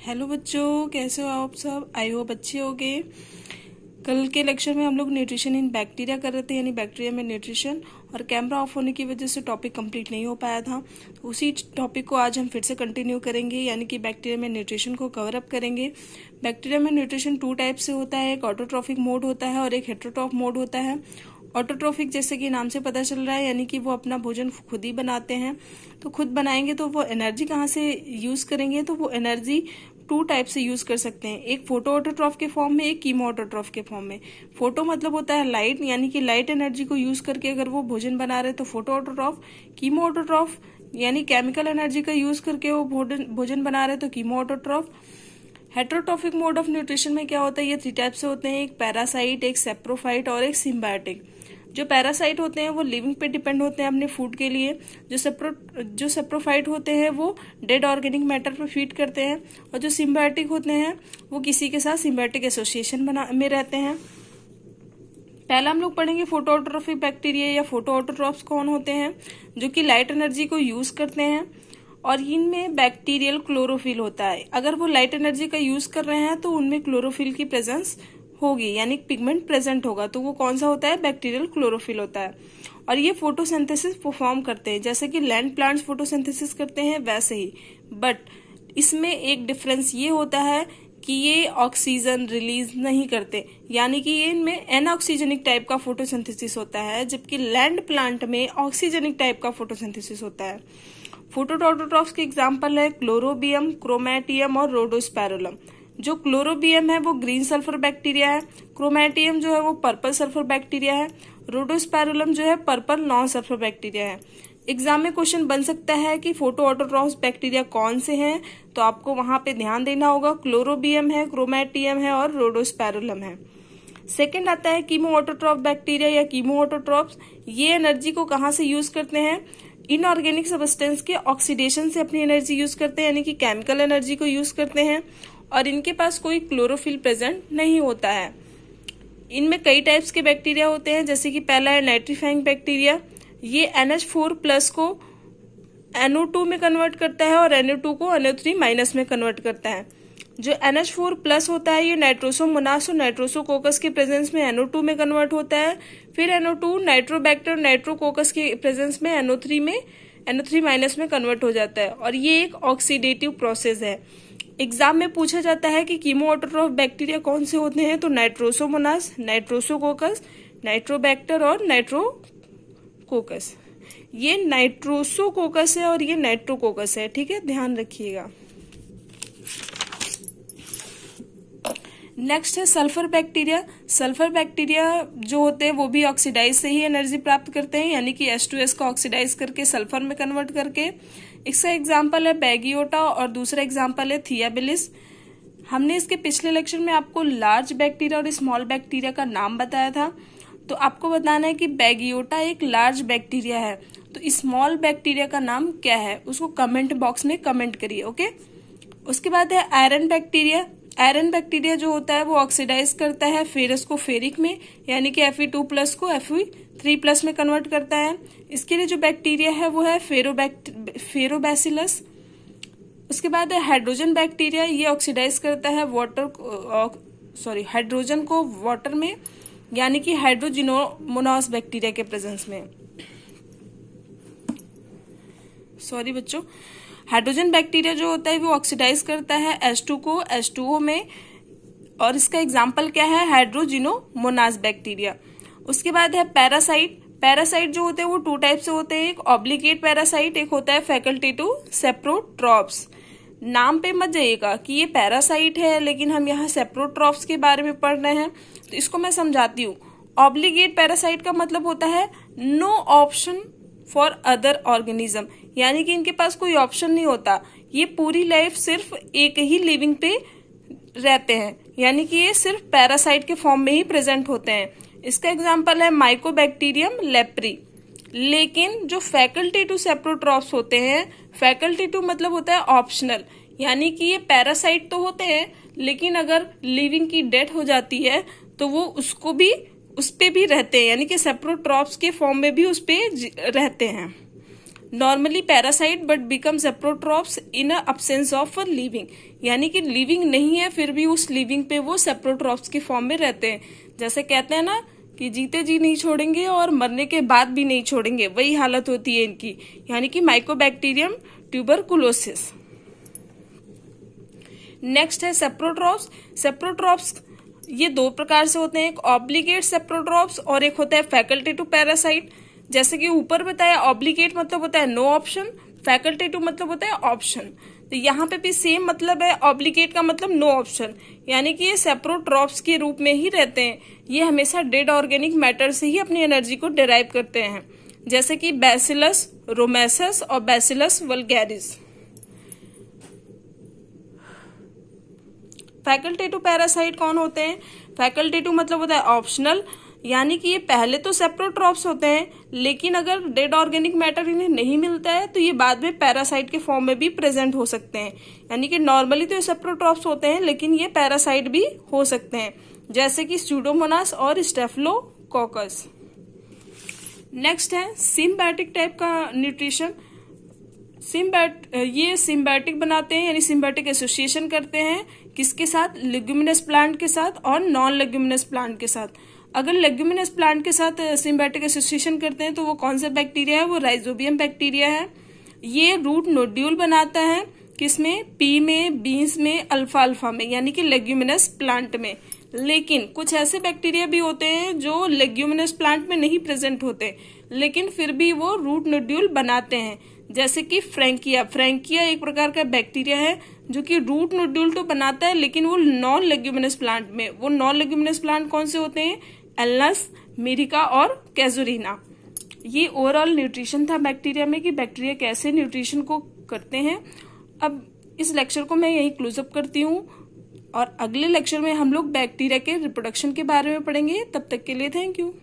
Hello बच्चों, कैसे हो आप सब। आई होप अच्छे होगे। कल के लेक्चर में हम लोग न्यूट्रिशन इन बैक्टीरिया कर रहे थे, यानी बैक्टीरिया में न्यूट्रिशन, और कैमरा ऑफ होने की वजह से टॉपिक कंप्लीट नहीं हो पाया था। तो उसी टॉपिक को आज हम फिर से कंटिन्यू करेंगे, यानी कि बैक्टीरिया में न्यूट्रिशन को कवर अप करेंगे। बैक्टीरिया में न्यूट्रिशन 2 टाइप से होता है, एक ऑटोट्रॉफिक मोड होता है और एक हेटेरोट्रॉफ मोड होता है। ऑटोट्रॉफिक जैसे कि नाम से पता चल रहा है, यानी कि वो अपना भोजन खुद ही बनाते हैं। तो खुद बनाएंगे तो वो एनर्जी कहाँ से यूज करेंगे, तो वो एनर्जी 2 टाइप से यूज कर सकते हैं, एक फोटो ऑटोट्रॉफ के फॉर्म में, एक कीमो ऑटोट्रॉफ के फॉर्म में। फोटो मतलब होता है लाइट, यानी कि लाइट एनर्जी को यूज करके अगर वो भोजन बना रहे तो फोटो ऑटोट्रॉफ। कीमो ऑटोट्रॉफ यानी केमिकल एनर्जी का यूज करके वो भोजन बना रहे तो chemo autotroph. Heterotrophic mode of nutrition में क्या होता है, ये 3 टाइप से होते हैं, एक पैरासाइट, एक सेप्रोफाइट और एक सिम्बायोटिक। जो पैरासाइट होते हैं वो लिविंग पे डिपेंड होते हैं अपने फूड के लिए। जो सेप्रोफाइट होते हैं वो डेड ऑर्गेनिक मैटर पर फीड करते हैं, और जो सिम्बायोटिक होते हैं वो किसी के साथ सिम्बायोटिक एसोसिएशन में रहते हैं। पहला हम लोग पढ़ेंगे फोटो ऑटोट्रॉफिक बैक्टीरिया या फोटो ऑटोट्रॉफ्स कौन होते हैं, जो कि लाइट एनर्जी को यूज करते हैं, और इनमें बैक्टीरियल क्लोरोफिल होता है। अगर वो लाइट एनर्जी का यूज कर रहे हैं तो उनमें क्लोरोफिल की प्रेजेंस होगी, यानी पिगमेंट प्रेजेंट होगा, तो वो कौन सा होता है, बैक्टीरियल क्लोरोफिल होता है। और ये फोटोसिंथेसिस परफॉर्म करते हैं, जैसे कि लैंड प्लांट्स फोटोसिंथेसिस करते हैं वैसे ही। बट इसमें एक डिफरेंस ये होता है कि ये ऑक्सीजन रिलीज नहीं करते, यानी कि ये इनमें एनऑक्सीजनिक टाइप का फोटोसिंथेसिस होता है, जबकि लैंड प्लांट में ऑक्सीजनिक टाइप का फोटोसिंथेसिस होता है। फोटोऑटोट्रॉफ्स के एग्जाम्पल है क्लोरोबियम, क्रोमैटियम और रोडोस्पैरुलम। जो क्लोरोबियम है वो ग्रीन सल्फर बैक्टीरिया है, क्रोमैटियम जो है वो पर्पल सल्फर बैक्टीरिया है, रोडोस्पैरुलम जो है पर्पल नॉन सल्फर बैक्टीरिया है। एग्जाम में क्वेश्चन बन सकता है कि फोटो ऑटोट्रॉफ्स बैक्टीरिया कौन से हैं, तो आपको वहां पे ध्यान देना होगा, क्लोरोबियम है, क्रोमैटियम है और रोडोस्पैरुलम है। सेकेंड आता है कीमो ऑटोट्रॉफ बैक्टीरिया या कीमो ऑटोट्रॉफ्स। ये एनर्जी को कहाँ से यूज करते हैं, इनऑर्गेनिक सब्सटेंस के ऑक्सीडेशन से अपनी एनर्जी यूज करते हैं, यानी कि केमिकल एनर्जी को यूज करते हैं, और इनके पास कोई क्लोरोफिल प्रेजेंट नहीं होता है। इनमें कई टाइप्स के बैक्टीरिया होते हैं, जैसे कि पहला है नाइट्रीफाइंग बैक्टीरिया। ये NH4+ को NO2 में कन्वर्ट करता है और NO2 को NO3- में कन्वर्ट करता है। जो NH4+ होता है ये नाइट्रोसोमोनास और नाइट्रोसोकोकस के प्रेजेंस में NO2 में कन्वर्ट होता है, फिर NO2 नाइट्रोबैक्टर नाइट्रोकोकस के प्रेजेंस में NO3- में कन्वर्ट हो जाता है, और ये एक ऑक्सीडेटिव प्रोसेस है। एग्जाम में पूछा जाता है कि कीमो ऑटोट्रॉफ बैक्टीरिया कौन से होते हैं, तो नाइट्रोसोमोनास, नाइट्रोसोकोकस, नाइट्रोबैक्टर और नाइट्रोकोकस। ये नाइट्रोसोकोकस है और ये नाइट्रोकोकस है, ठीक है, ध्यान रखिएगा। नेक्स्ट है सल्फर बैक्टीरिया। सल्फर बैक्टीरिया जो होते हैं वो भी ऑक्सीडाइज से ही एनर्जी प्राप्त करते हैं, यानी कि H2S को ऑक्सीडाइज करके सल्फर में कन्वर्ट करके। इसका एग्जाम्पल है बैगियोटा और दूसरा एग्जाम्पल है थियाबिलिस। हमने इसके पिछले लेक्चर में आपको लार्ज बैक्टीरिया और स्मॉल बैक्टीरिया का नाम बताया था, तो आपको बताना है कि बैगियोटा एक लार्ज बैक्टीरिया है, तो स्मॉल बैक्टीरिया का नाम क्या है, उसको कमेंट बॉक्स में कमेंट करिए, ओके। उसके बाद है आयरन बैक्टीरिया। आयरन बैक्टीरिया जो होता है वो ऑक्सीडाइज करता है फेरस को फेरिक में, यानी कि Fe2+ को Fe3+ में कन्वर्ट करता है। इसके लिए जो बैक्टीरिया है वो है फेरोबैसिलस। उसके बाद है हाइड्रोजन बैक्टीरिया। ये ऑक्सीडाइज करता है हाइड्रोजन को वाटर में, यानी कि हाइड्रोजिनोमोनास बैक्टीरिया के प्रेजेंस में। सॉरी बच्चों, हाइड्रोजन बैक्टीरिया जो होता है वो ऑक्सीडाइज करता है H2 को H2O में, और इसका एग्जाम्पल क्या है, हाइड्रोजिनोमोनास बैक्टीरिया। उसके बाद है पैरासाइट। पैरासाइट जो होते हैं वो 2 टाइप से होते हैं, एक ऑब्लिगेट पैरासाइट, एक होता है फैकल्टेटिव सेप्रोट्रॉप्स। नाम पे मत जाइएगा कि ये पैरासाइट है, लेकिन हम यहाँ सेप्रोट्रॉप्स के बारे में पढ़ रहे हैं, तो इसको मैं समझाती हूँ। ऑब्लिगेट पैरासाइट का मतलब होता है no option for other organism, यानी कि इनके पास कोई ऑप्शन नहीं होता, ये पूरी लाइफ सिर्फ एक ही लिविंग पे रहते हैं, यानी कि ये सिर्फ पैरासाइट के फॉर्म में ही प्रेजेंट होते हैं। इसका एग्जांपल है माइकोबैक्टीरियम लेप्री। लेकिन जो फैकल्टेटिव सेप्रोट्रॉप्स होते हैं, फैकल्टेटिव मतलब होता है ऑप्शनल, यानी कि ये पैरासाइट तो होते हैं, लेकिन अगर लिविंग की डेथ हो जाती है तो वो उस पे भी रहते हैं, यानी कि सेप्रोट्रॉप्स के फॉर्म में भी उस पे रहते हैं। Normally parasite but become saprotrophs in absence of living, यानी कि लिविंग नहीं है फिर भी उस लिविंग पे वो सेप्रोट्रॉप्स की फॉर्म में रहते हैं। जैसे कहते हैं ना कि जीते जी नहीं छोड़ेंगे और मरने के बाद भी नहीं छोड़ेंगे, वही हालत होती है इनकी, यानी कि माइकोबैक्टीरियम ट्यूबरकुलोसिस। नेक्स्ट है सेप्रोट्रॉप्स। सेप्रोट्रॉप्स ये दो प्रकार से होते हैं, एक ऑब्लिगेट सेप्रोट्रॉप्स और एक होता है फैकल्टेटिव पैरासाइट। जैसे कि ऊपर बताया, ऑब्लिगेट मतलब होता है नो ऑप्शन, फैकल्टेटिव मतलब होता है ऑप्शन। तो यहाँ पे भी सेम मतलब है, ऑब्लिगेट का मतलब नो ऑप्शन, यानी कि ये सेप्रोट्रॉप्स के रूप में ही रहते हैं। ये हमेशा डेड ऑर्गेनिक मैटर से ही अपनी एनर्जी को डिराइव करते हैं, जैसे कि बैसिलस रोमेसस और बैसिलस वल्गैरिस। फैकल्टेटिव पैरासाइट कौन होते हैं? फैकल्टेटिव मतलब होता है ऑप्शनल, यानी कि ये पहले तो सेप्रोट्रॉप्स होते हैं, लेकिन अगर डेड ऑर्गेनिक मैटर इन्हें नहीं मिलता है तो ये बाद में पैरासाइट के फॉर्म में भी प्रेजेंट हो सकते हैं। यानी कि नॉर्मली तो ये सेप्रोट्रॉप्स होते हैं लेकिन ये पैरासाइट भी हो सकते हैं, जैसे कि स्यूडोमोनास और स्टेफिलोकोकस। नेक्स्ट है सिम्बायोटिक टाइप का न्यूट्रिशन। ये सिम्बायोटिक बनाते हैं, यानी सिम्बायोटिक एसोसिएशन करते हैं किसके साथ? लेग्यूमिनस प्लांट के साथ और नॉन लेग्यूमिनस प्लांट के साथ। अगर लेग्यूमिनस प्लांट के साथ सिम्बायोटिक एसोसिएशन करते हैं तो वो कौन सा बैक्टीरिया है? वो राइजोबियम बैक्टीरिया है। ये रूट नोड्यूल बनाता है किसमें? पी में, बीन्स में, अल्फाल्फा में, यानी कि लेग्यूमिनस प्लांट में। लेकिन कुछ ऐसे बैक्टीरिया भी होते हैं जो लेग्यूमिनस प्लांट में नहीं प्रेजेंट होते, लेकिन फिर भी वो रूट नोड्यूल बनाते हैं, जैसे कि फ्रैंकिया। फ्रैंकिया एक प्रकार का बैक्टीरिया है जो कि रूट नोड्यूल तो बनाता है लेकिन वो नॉन लेग्यूमिनस प्लांट में। वो नॉन लेग्यूमिनस प्लांट कौन से होते हैं? एलनस, मिरिका और कैजुरीना। ये ओवरऑल न्यूट्रिशन था बैक्टीरिया में कि बैक्टीरिया कैसे न्यूट्रिशन को करते हैं। अब इस लेक्चर को मैं यही क्लोज अप करती हूँ और अगले लेक्चर में हम लोग बैक्टीरिया के रिप्रोडक्शन के बारे में पढ़ेंगे। तब तक के लिए थैंक यू।